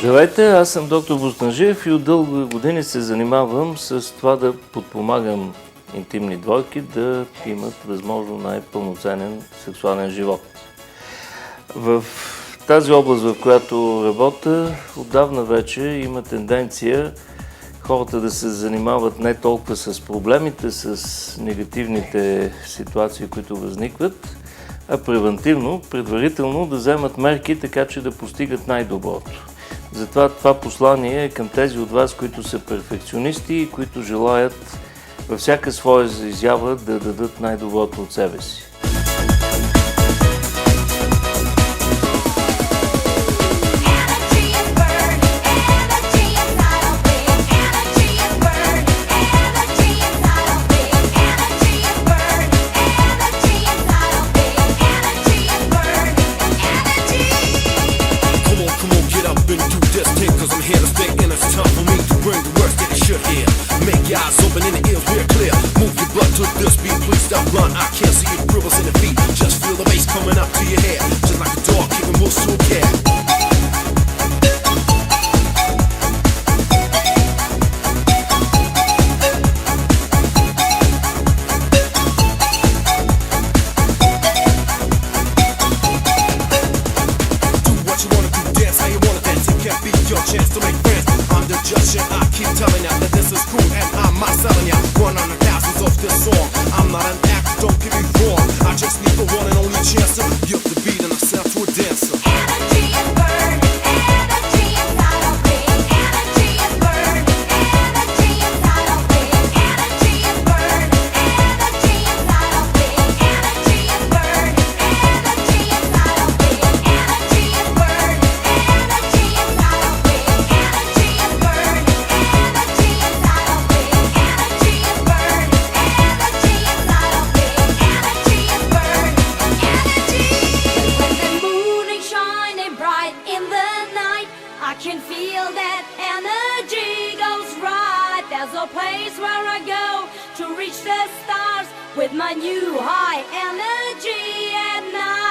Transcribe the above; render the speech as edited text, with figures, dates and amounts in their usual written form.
Здравейте, аз съм доктор Бостанжиев и от дълги години се занимавам с това да подпомагам интимни двойки да имат възможно най-пълноценен сексуален живот. В тази област, в която работя, отдавна вече има тенденция хората да се занимават не толкова с проблемите, с негативните ситуации, които възникват, а превентивно, предварително да вземат мерки, така че да постигат най-доброто. Затова това послание е към тези от вас, които са перфекционисти и които желаят във всяка своя изява да дадат най-доброто от себе си. Eyes open and the ears real clear. Move your butt to this beat, please stop run. I can't see your dribbles in the feet. Just feel the bass coming up to your head, just like a dog kicking moves to a cat. Do what you wanna do, dance how you wanna dance. It can't be your chance to make friends. I'm the judge and I keep telling ya that this is cool and I'm not selling ya. 100,000 of this song. I'm not an actor, don't get me wrong. I just need the one and only chance to give the beat and I sound to a dancer. Energy is burning, energy inside of me. Energy is burning, energy inside of me. Energy is burning, energy inside of me. Energy is burning, energy inside of me. Energy is burning, energy inside of me. Energy is burning, energy inside of me. Energy is burning, energy inside of me. Energy is burning, energy. When the moon is shining bright in the night, I can feel that energy goes right. There's a place where I go to reach the stars with my new high energy at night.